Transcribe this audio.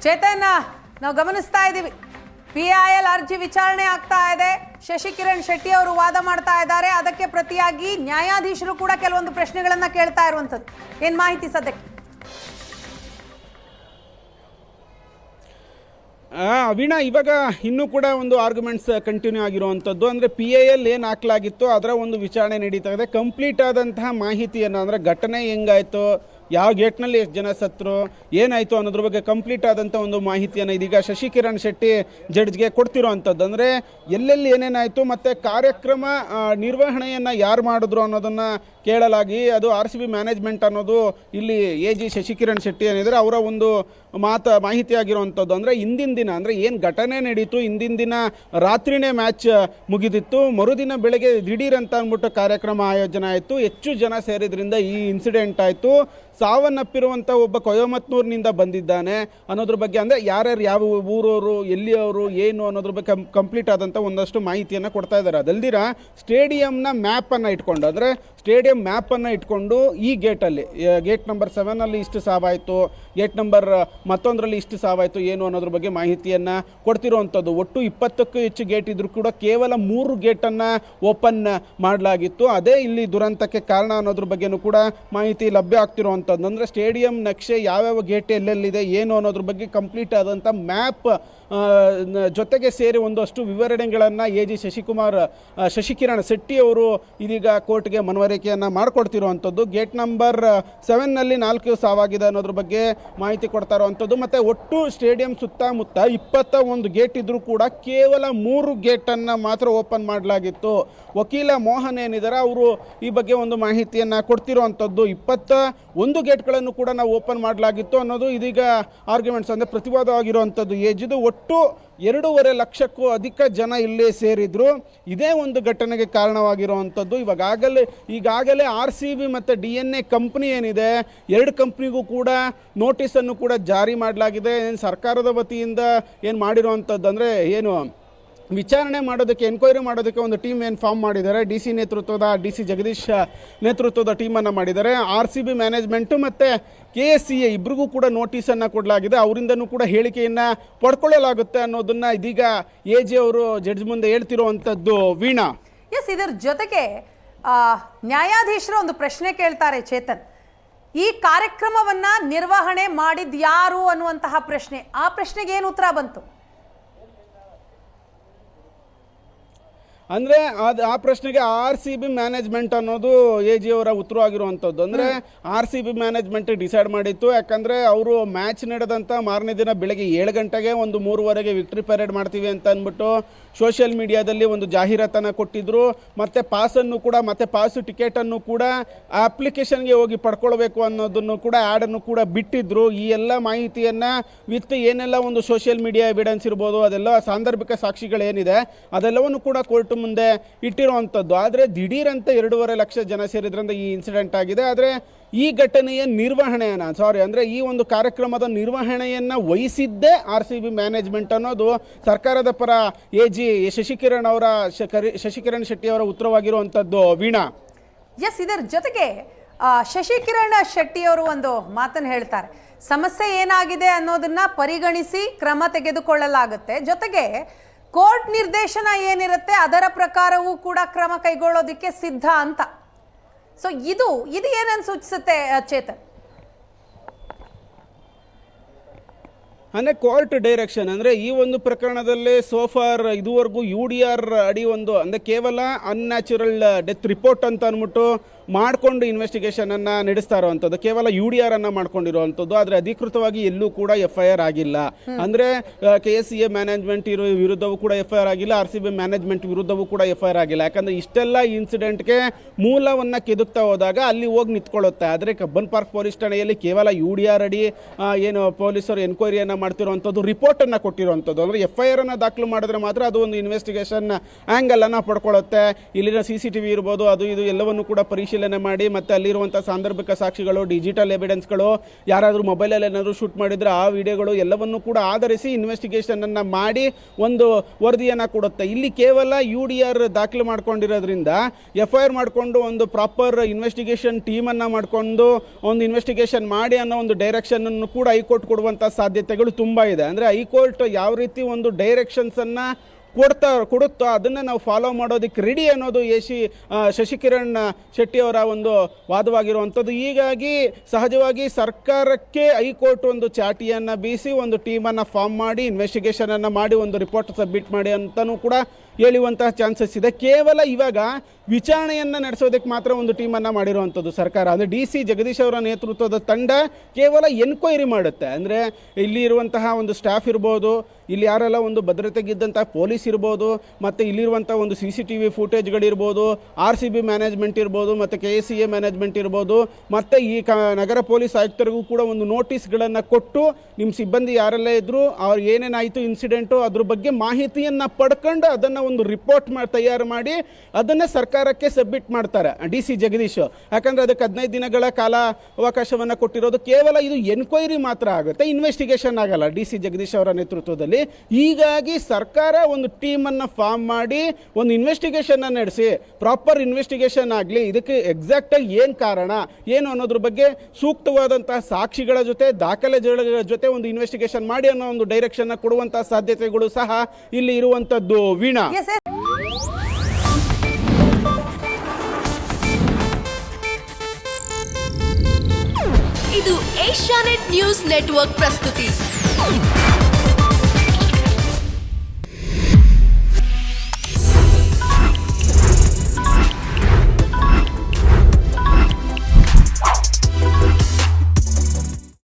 ಚೇತನ್, ನಾವು ಗಮನಿಸ್ತಾ ಇದ್ದೀವಿ, PIL ಅರ್ಜಿ ವಿಚಾರಣೆ ಆಗ್ತಾ ಇದೆ. ಶಶಿಕಿರಣ್ ಶೆಟ್ಟಿ ಅವರು ವಾದ ಮಾಡ್ತಾ ಇದ್ದಾರೆ. ಅದಕ್ಕೆ ಪ್ರತಿಯಾಗಿ ನ್ಯಾಯಾಧೀಶರು ಕೂಡ ಕೆಲವೊಂದು ಪ್ರಶ್ನೆಗಳನ್ನ ಕೇಳ್ತಾ ಇರುವಂತದ್ದು. ಏನ್ ಮಾಹಿತಿ ಸದ್ಯಕ್ಕೆ? ವೀಣಾ, ಇವಾಗ ಇನ್ನೂ ಕೂಡ ಒಂದು ಆರ್ಗ್ಯುಮೆಂಟ್ಸ್ ಕಂಟಿನ್ಯೂ ಆಗಿರುವಂಥದ್ದು. ಅಂದರೆ PIL ಏನು ಹಾಕಲಾಗಿತ್ತು ಅದರ ಒಂದು ವಿಚಾರಣೆ ನಡೀತಾ ಇದೆ. ಕಂಪ್ಲೀಟ್ ಆದಂತಹ ಮಾಹಿತಿಯನ್ನು, ಅಂದರೆ ಘಟನೆ ಹೆಂಗಾಯಿತು, ಯಾವ ಗೇಟ್ನಲ್ಲಿ ಎಷ್ಟು ಜನ ಸತ್ರು, ಏನಾಯಿತು ಅನ್ನೋದ್ರ ಬಗ್ಗೆ ಕಂಪ್ಲೀಟ್ ಆದಂಥ ಒಂದು ಮಾಹಿತಿಯನ್ನು ಇದೀಗ ಶಶಿಕಿರಣ್ ಶೆಟ್ಟಿ ಜಡ್ಜ್ಗೆ ಕೊಡ್ತಿರೋ ಅಂಥದ್ದು. ಅಂದರೆ ಎಲ್ಲೆಲ್ಲಿ ಏನೇನಾಯಿತು ಮತ್ತು ಕಾರ್ಯಕ್ರಮ ನಿರ್ವಹಣೆಯನ್ನು ಯಾರು ಮಾಡಿದ್ರು ಅನ್ನೋದನ್ನು ಕೇಳಲಾಗಿ, ಅದು RCB ಮ್ಯಾನೇಜ್ಮೆಂಟ್ ಅನ್ನೋದು ಇಲ್ಲಿ AG ಶಶಿಕಿರಣ್ ಶೆಟ್ಟಿ ಏನಿದ್ದಾರೆ ಅವರ ಒಂದು ಮಾಹಿತಿ ಆಗಿರುವಂಥದ್ದು. ಅಂದರೆ ಹಿಂದಿನ ದಿನ, ಅಂದರೆ ಏನು ಘಟನೆ ನಡೀತು, ಹಿಂದಿನ ದಿನ ರಾತ್ರಿನೇ ಮ್ಯಾಚ್ ಮುಗಿದಿತ್ತು. ಮರುದಿನ ಬೆಳಗ್ಗೆ ದಿಢೀರ್ ಅಂತ ಅಂದ್ಬಿಟ್ಟು ಕಾರ್ಯಕ್ರಮ ಆಯೋಜನೆ ಆಯಿತು. ಹೆಚ್ಚು ಜನ ಸೇರಿದ್ರಿಂದ ಈ ಇನ್ಸಿಡೆಂಟ್ ಆಯಿತು. ಸಾವನ್ನಪ್ಪಿರುವಂಥ ಒಬ್ಬ ಕೊಯಮತ್ತೂರಿನಿಂದ ಬಂದಿದ್ದಾನೆ ಅನ್ನೋದ್ರ ಬಗ್ಗೆ, ಅಂದರೆ ಯಾರ್ಯಾರು ಯಾವ ಊರವರು, ಎಲ್ಲಿಯವರು, ಏನು ಅನ್ನೋದ್ರ ಬಗ್ಗೆ ಕಂಪ್ಲೀಟ್ ಆದಂಥ ಒಂದಷ್ಟು ಮಾಹಿತಿಯನ್ನು ಕೊಡ್ತಾ ಇದ್ದಾರೆ. ಅದಲ್ದಿರ ಸ್ಟೇಡಿಯಂನ ಮ್ಯಾಪನ್ನು ಇಟ್ಕೊಂಡು, ಅಂದರೆ ಸ್ಟೇಡಿಯಂ ಮ್ಯಾಪನ್ನು ಇಟ್ಕೊಂಡು ಈ ಗೇಟಲ್ಲಿ, ಗೇಟ್ ನಂಬರ್ 7 ಇಷ್ಟು ಸಾವಾಯಿತು, ಗೇಟ್ ನಂಬರ್ ಮತ್ತೊಂದರಲ್ಲಿ ಇಷ್ಟು ಸಾವಾಯಿತು, ಏನು ಅನ್ನೋದ್ರ ಬಗ್ಗೆ ಮಾಹಿತಿಯನ್ನು ಕೊಡ್ತಿರುವಂಥದ್ದು. ಒಟ್ಟು 20ಕ್ಕೂ ಹೆಚ್ಚು ಗೇಟ್ ಇದ್ರೂ ಕೂಡ ಕೇವಲ 3 ಗೇಟನ್ನು ಓಪನ್ ಮಾಡಲಾಗಿತ್ತು. ಅದೇ ಇಲ್ಲಿ ದುರಂತಕ್ಕೆ ಕಾರಣ ಅನ್ನೋದ್ರ ಬಗ್ಗೆನೂ ಕೂಡ ಮಾಹಿತಿ ಲಭ್ಯ ಆಗ್ತಿರುವಂಥದ್ದು. ಅಂದರೆ ಸ್ಟೇಡಿಯಂ ನಕ್ಷೆ ಯಾವ್ಯಾವ ಗೇಟ್ ಎಲ್ಲೆಲ್ಲಿದೆ ಏನು ಅನ್ನೋದ್ರ ಬಗ್ಗೆ ಕಂಪ್ಲೀಟ್ ಆದಂಥ ಮ್ಯಾಪ್ ಜೊತೆಗೆ ಸೇರಿ ಒಂದಷ್ಟು ವಿವರಣೆಗಳನ್ನು AG ಶಶಿಕಿರಣ್ ಶೆಟ್ಟಿ ಅವರು ಇದೀಗ ಕೋರ್ಟ್ಗೆ ಮನವರಿಕೆಯನ್ನು ಮಾಡಿಕೊಡ್ತಿರುವಂಥದ್ದು. ಗೇಟ್ ನಂಬರ್ 7 4 ಸಾವಾಗಿದೆ ಅನ್ನೋದ್ರ ಬಗ್ಗೆ ಮಾಹಿತಿ ಕೊಡ್ತಾ ಇರುವಂಥದ್ದು. ಮತ್ತು ಒಟ್ಟು ಸ್ಟೇಡಿಯಂ ಸುತ್ತಮುತ್ತ 21 ಗೇಟ್ ಇದ್ರೂ ಕೂಡ ಕೇವಲ 3 ಗೇಟನ್ನು ಮಾತ್ರ ಓಪನ್ ಮಾಡಲಾಗಿತ್ತು. ವಕೀಲ ಮೋಹನ್ ಏನಿದ್ದಾರೆ ಅವರು ಈ ಬಗ್ಗೆ ಒಂದು ಮಾಹಿತಿಯನ್ನು ಕೊಡ್ತಿರುವಂಥದ್ದು. 21 ಗೇಟ್ಗಳನ್ನು ಕೂಡ ನಾವು ಓಪನ್ ಮಾಡಲಾಗಿತ್ತು ಅನ್ನೋದು ಇದೀಗ ಆರ್ಗ್ಯುಮೆಂಟ್ಸ್, ಅಂದರೆ ಪ್ರತಿವಾದ ಆಗಿರುವಂಥದ್ದು. ಏಜಿದು ಒಟ್ಟು 2.5 ಲಕ್ಷಕ್ಕೂ ಅಧಿಕ ಜನ ಇಲ್ಲೇ ಸೇರಿದ್ರು. ಇದೇ ಒಂದು ಘಟನೆಗೆ ಕಾರಣವಾಗಿರುವಂಥದ್ದು. ಈಗಾಗಲೇ RCB ಮತ್ತು DNA ಕಂಪ್ನಿ ಏನಿದೆ, 2 ಕಂಪ್ನಿಗೂ ಕೂಡ ನೋಟಿಸನ್ನು ಕೂಡ ಜಾರಿ ಮಾಡಲಾಗಿದೆ. ಸರ್ಕಾರದ ವತಿಯಿಂದ ಏನು ಮಾಡಿರುವಂಥದ್ದು, ಅಂದರೆ ಏನು ವಿಚಾರಣೆ ಮಾಡೋದಕ್ಕೆ, ಎನ್ಕ್ವೈರಿ ಮಾಡೋದಕ್ಕೆ ಒಂದು ಟೀಮ್ ಏನು ಫಾರ್ಮ್ ಮಾಡಿದ್ದಾರೆ. DC ಜಗದೀಶ್ ನೇತೃತ್ವದ ಟೀಮನ್ನು ಮಾಡಿದ್ದಾರೆ. RCB ಮ್ಯಾನೇಜ್ಮೆಂಟು ಮತ್ತು KSCA ಇಬ್ಬರಿಗೂ ಕೂಡ ನೋಟಿಸನ್ನು ಕೊಡಲಾಗಿದೆ. ಅವರಿಂದನೂ ಕೂಡ ಹೇಳಿಕೆಯನ್ನು ಪಡ್ಕೊಳ್ಳಲಾಗುತ್ತೆ ಅನ್ನೋದನ್ನು ಇದೀಗ AG ಅವರು ಜಡ್ಜ್ ಮುಂದೆ ಹೇಳ್ತಿರುವಂಥದ್ದು. ವೀಣಾ, ಎಸ್, ಇದರ ಜೊತೆಗೆ ನ್ಯಾಯಾಧೀಶರು ಒಂದು ಪ್ರಶ್ನೆ ಕೇಳ್ತಾರೆ. ಚೇತನ್, ಈ ಕಾರ್ಯಕ್ರಮವನ್ನ ನಿರ್ವಹಣೆ ಮಾಡಿದ ಯಾರು ಅನ್ನುವಂತಹ ಪ್ರಶ್ನೆ, ಆ ಪ್ರಶ್ನೆಗೆ ಏನು ಉತ್ತರ ಬಂತು? ಅಂದರೆ ಆ ಪ್ರಶ್ನೆಗೆ RCB ಮ್ಯಾನೇಜ್ಮೆಂಟ್ ಅನ್ನೋದು AG ಅವರ ಉತ್ತರವಾಗಿರುವಂಥದ್ದು. ಅಂದರೆ RCB ಮ್ಯಾನೇಜ್ಮೆಂಟ್ ಡಿಸೈಡ್ ಮಾಡಿತ್ತು. ಯಾಕಂದರೆ ಅವರು ಮ್ಯಾಚ್ ನಡೆದಂಥ ಮಾರನೇ ದಿನ ಬೆಳಗ್ಗೆ 7 ಗಂಟೆಗೆ ಒಂದು 3:15 ವಿಕ್ಟ್ರಿ ಪರೇಡ್ ಮಾಡ್ತೀವಿ ಅಂತ ಅಂದ್ಬಿಟ್ಟು ಸೋಷಿಯಲ್ ಮೀಡಿಯಾದಲ್ಲಿ ಒಂದು ಜಾಹೀರಾತನ್ನು ಕೊಟ್ಟಿದ್ದರು. ಮತ್ತು ಪಾಸನ್ನು ಕೂಡ, ಮತ್ತು ಪಾಸು ಟಿಕೆಟನ್ನು ಕೂಡ ಅಪ್ಲಿಕೇಶನ್ಗೆ ಹೋಗಿ ಪಡ್ಕೊಳ್ಬೇಕು ಅನ್ನೋದನ್ನು ಕೂಡ ಆ್ಯಡನ್ನು ಕೂಡ ಬಿಟ್ಟಿದ್ದರು. ಈ ಎಲ್ಲ ಮಾಹಿತಿಯನ್ನು ವಿತ್ ಏನೆಲ್ಲ ಒಂದು ಸೋಷಿಯಲ್ ಮೀಡಿಯಾ ಎವಿಡೆನ್ಸ್ ಇರ್ಬೋದು, ಅದೆಲ್ಲ ಸಾಂದರ್ಭಿಕ ಸಾಕ್ಷಿಗಳೇನಿದೆ ಅದೆಲ್ಲವನ್ನು ಕೂಡ ಕೋರ್ಟ್ ಮುಂದೆ ಇಟ್ಟಿರುವಂಥದ್ದು. ಆದರೆ ದಿಢೀರಂತ 2.5 ಲಕ್ಷ ಜನ ಸೇರಿದ್ರಿಂದ ಈ ಇನ್ಸಿಡೆಂಟ್ ಆಗಿದೆ. ಆದರೆ ಈ ಘಟನೆಯ ಅಂದರೆ ಈ ಒಂದು ಕಾರ್ಯಕ್ರಮದ ನಿರ್ವಹಣೆಯನ್ನು ವಹಿಸಿದ್ದೇ RCB ಮ್ಯಾನೇಜ್ಮೆಂಟ್ ಅನ್ನೋದು ಸರ್ಕಾರದ ಪರ AG ಶಶಿಕಿರಣ್ ಶೆಟ್ಟಿ ಅವರ ಉತ್ತರವಾಗಿರುವಂಥದ್ದು. ವೀಣಾ, ಎಸ್, ಇದರ ಜೊತೆಗೆ ಶಶಿಕಿರಣ್ ಶೆಟ್ಟಿ ಅವರು ಒಂದು ಮಾತನ್ನು ಹೇಳ್ತಾರೆ. ಸಮಸ್ಯೆ ಏನಾಗಿದೆ ಅನ್ನೋದನ್ನ ಪರಿಗಣಿಸಿ ಕ್ರಮ ತೆಗೆದುಕೊಳ್ಳಲಾಗುತ್ತೆ. ಜೊತೆಗೆ ಕೋರ್ಟ್ ನಿರ್ದೇಶನ ಏನಿರುತ್ತೆ ಅದರ ಪ್ರಕಾರವೂ ಕೂಡ ಕ್ರಮ ಕೈಗೊಳ್ಳೋದಕ್ಕೆ ಸಿದ್ಧ ಅಂತ. ಸೊ ಇದು ಏನನ್ನು ಸೂಚಿಸುತ್ತೆ ಚೇತನ್? ಅಂದರೆ ಕೋರ್ಟ್ ಡೈರೆಕ್ಷನ್, ಅಂದರೆ ಈ ಒಂದು ಪ್ರಕರಣದಲ್ಲಿ ಸೋಫಾರ್ ಇದುವರೆಗೂ UDR ಅಡಿ ಒಂದು, ಅಂದರೆ ಕೇವಲ ಅನ್ಯಾಚುರಲ್ ಡೆತ್ ರಿಪೋರ್ಟ್ ಅಂತ ಅಂದ್ಬಿಟ್ಟು ಮಾಡಿಕೊಂಡು ಇನ್ವೆಸ್ಟಿಗೇಷನನ್ನು ನಡೆಸ್ತಾ ಇರುವಂಥದ್ದು, ಕೇವಲ UDR ಅನ್ನು ಮಾಡ್ಕೊಂಡಿರುವಂಥದ್ದು. ಆದರೆ ಅಧಿಕೃತವಾಗಿ ಎಲ್ಲೂ ಕೂಡ FIR ಆಗಿಲ್ಲ. ಅಂದರೆ KSCA ಮ್ಯಾನೇಜ್ಮೆಂಟ್ ವಿರುದ್ಧವೂ ಕೂಡ FIR ಆಗಿಲ್ಲ, RCB ಮ್ಯಾನೇಜ್ಮೆಂಟ್ ವಿರುದ್ಧವೂ ಕೂಡ FIR ಆಗಿಲ್ಲ. ಯಾಕಂದರೆ ಇಷ್ಟೆಲ್ಲ ಇನ್ಸಿಡೆಂಟ್ಗೆ ಮೂಲವನ್ನು ಕೆದಕ್ತಾ ಹೋದಾಗ ಅಲ್ಲಿ ಹೋಗಿ ನಿಂತ್ಕೊಳ್ಳುತ್ತೆ. ಆದರೆ ಕಬ್ಬನ್ ಪಾರ್ಕ್ ಪೊಲೀಸ್ ಠಾಣೆಯಲ್ಲಿ ಕೇವಲ UDR ಅಡಿ ಏನು ಪೊಲೀಸರು ಎನ್ಕ್ವೈರಿಯನ್ನು ಮಾಡ್ತಿರುವಂಥದ್ದು, ರಿಪೋರ್ಟನ್ನು ಕೊಟ್ಟಿರುವಂಥದ್ದು. ಅಂದರೆ FIR ಅನ್ನು ದಾಖಲು ಮಾಡಿದ್ರೆ ಮಾತ್ರ ಅದು ಒಂದು ಇನ್ವೆಸ್ಟಿಗೇಷನ್ ಆ್ಯಂಗಲನ್ನು ಪಡ್ಕೊಳ್ಳುತ್ತೆ. ಇಲ್ಲಿನ CCTV ಇರ್ಬೋದು, ಅದು ಇದು ಎಲ್ಲವನ್ನು ಕೂಡ ಪರಿಶೀಲನೆ ಮಾಡಿ, ಮತ್ತು ಅಲ್ಲಿರುವಂಥ ಸಾಂದರ್ಭಿಕ ಸಾಕ್ಷಿಗಳು, ಡಿಜಿಟಲ್ ಎವಿಡೆನ್ಸ್ಗಳು, ಯಾರಾದರೂ ಮೊಬೈಲಲ್ಲಿ ಏನಾದರೂ ಶೂಟ್ ಮಾಡಿದರೆ ಆ ವಿಡಿಯೋಗಳು ಎಲ್ಲವನ್ನು ಕೂಡ ಆಧರಿಸಿ ಇನ್ವೆಸ್ಟಿಗೇಷನನ್ನು ಮಾಡಿ ಒಂದು ವರದಿಯನ್ನು ಕೊಡುತ್ತೆ. ಇಲ್ಲಿ ಕೇವಲ UDR ದಾಖಲು ಮಾಡ್ಕೊಂಡಿರೋದ್ರಿಂದ FIR ಮಾಡಿಕೊಂಡು ಒಂದು ಪ್ರಾಪರ್ ಇನ್ವೆಸ್ಟಿಗೇಷನ್ ಟೀಮನ್ನು ಮಾಡಿಕೊಂಡು ಒಂದು ಇನ್ವೆಸ್ಟಿಗೇಷನ್ ಮಾಡಿ ಅನ್ನೋ ಒಂದು ಡೈರೆಕ್ಷನನ್ನು ಕೂಡ ಹೈಕೋರ್ಟ್ ಕೊಡುವಂಥ ಸಾಧ್ಯತೆಗಳು ಪ್ರಶ್ನೆಗಳು ತುಂಬ ಇದೆ. ಅಂದರೆ ಹೈಕೋರ್ಟ್ ಯಾವ ರೀತಿ ಒಂದು ಡೈರೆಕ್ಷನ್ಸನ್ನು ಕೊಡುತ್ತೋ ಅದನ್ನು ನಾವು ಫಾಲೋ ಮಾಡೋದಕ್ಕೆ ರೆಡಿ ಅನ್ನೋದು ಶಶಿಕಿರಣ್ ಶೆಟ್ಟಿ ಅವರ ಒಂದು ವಾದವಾಗಿರುವಂಥದ್ದು. ಹೀಗಾಗಿ ಸಹಜವಾಗಿ ಸರ್ಕಾರಕ್ಕೆ ಹೈಕೋರ್ಟ್ ಒಂದು ಚಾಟಿಯನ್ನು ಬೀಸಿ ಒಂದು ಟೀಮನ್ನು ಫಾರ್ಮ್ ಮಾಡಿ ಇನ್ವೆಸ್ಟಿಗೇಷನನ್ನು ಮಾಡಿ ಒಂದು ರಿಪೋರ್ಟ್ ಸಬ್ಮಿಟ್ ಮಾಡಿ ಅಂತಲೂ ಕೂಡ ಹೇಳುವಂತಹ ಚಾನ್ಸಸ್ ಇದೆ. ಕೇವಲ ಇವಾಗ ವಿಚಾರಣೆಯನ್ನು ನಡೆಸೋದಕ್ಕೆ ಮಾತ್ರ ಒಂದು ಟೀಮನ್ನು ಮಾಡಿರುವಂಥದ್ದು ಸರ್ಕಾರ. ಅಂದರೆ DC ಜಗದೀಶ್ ಅವರ ನೇತೃತ್ವದ ತಂಡ ಕೇವಲ ಎನ್ಕ್ವೈರಿ ಮಾಡುತ್ತೆ. ಅಂದರೆ ಇಲ್ಲಿ ಇರುವಂತಹ ಒಂದು ಸ್ಟಾಫ್ ಇರ್ಬೋದು, ಇಲ್ಲಿ ಯಾರೆಲ್ಲ ಒಂದು ಭದ್ರತೆಗಿದ್ದಂಥ ಪೊಲೀಸ್ ಇರ್ಬೋದು, ಮತ್ತು ಇಲ್ಲಿರುವಂಥ ಒಂದು CCTV ಫುಟೇಜ್ಗಳಿರ್ಬೋದು, RCB ಮ್ಯಾನೇಜ್ಮೆಂಟ್ ಇರ್ಬೋದು, ಮತ್ತು KSCA ಮ್ಯಾನೇಜ್ಮೆಂಟ್ ಇರ್ಬೋದು, ಮತ್ತು ಈ ನಗರ ಪೊಲೀಸ್ ಆಯುಕ್ತರಿಗೂ ಕೂಡ ಒಂದು ನೋಟಿಸ್ಗಳನ್ನು ಕೊಟ್ಟು ನಿಮ್ಮ ಸಿಬ್ಬಂದಿ ಯಾರೆಲ್ಲ ಇದ್ದರು, ಅವ್ರು ಏನೇನಾಯಿತು ಇನ್ಸಿಡೆಂಟು ಅದ್ರ ಬಗ್ಗೆ ಮಾಹಿತಿಯನ್ನು ಪಡ್ಕೊಂಡು ಅದನ್ನು ಒಂದು ರಿಪೋರ್ಟ್ ತಯಾರು ಮಾಡಿ ಅದನ್ನು ಸರ್ಕಾರಕ್ಕೆ ಸಬ್ಮಿಟ್ ಮಾಡ್ತಾರೆ DC ಜಗದೀಶ್. ಯಾಕಂದರೆ ಅದಕ್ಕೆ 15 ದಿನಗಳ ಕಾಲ ಅವಕಾಶವನ್ನು ಕೊಟ್ಟಿರೋದು. ಕೇವಲ ಇದು ಎನ್ಕ್ವೈರಿ ಮಾತ್ರ ಆಗುತ್ತೆ, ಇನ್ವೆಸ್ಟಿಗೇಷನ್ ಆಗಲ್ಲ DC ಜಗದೀಶ್ ಅವರ ನೇತೃತ್ವದಲ್ಲಿ. ಹೀಗಾಗಿ ಸರ್ಕಾರ ಒಂದು ಟೀಮನ್ನು ಫಾರ್ಮ್ ಮಾಡಿ ಒಂದು ಇನ್ವೆಸ್ಟಿಗೇಷನ್ ನಡೆಸಿ, ಪ್ರಾಪರ್ ಇನ್ವೆಸ್ಟಿಗೇಷನ್ ಆಗಲಿ, ಇದಕ್ಕೆ ಎಕ್ಸಾಕ್ಟಾಗಿ ಏನು ಕಾರಣ ಏನು ಅನ್ನೋದ್ರ ಬಗ್ಗೆ ಸೂಕ್ತವಾದಂತಹ ಸಾಕ್ಷಿಗಳ ಜೊತೆ ದಾಖಲೆಗಳ ಜೊತೆ ಒಂದು ಇನ್ವೆಸ್ಟಿಗೇಷನ್ ಮಾಡಿ ಅನ್ನೋ ಒಂದು ಡೈರೆಕ್ಷನ್ ಕೊಡುವಂತಹ ಸಾಧ್ಯತೆಗಳು ಸಹ ಇಲ್ಲಿ ಇರುವಂತದ್ದು. ವೀಣಾ, ಇದು ಏಷ್ಯಾನೆಟ್ ನ್ಯೂಸ್ ನೆಟ್ವರ್ಕ್ ಪ್ರಸ್ತುತಿ.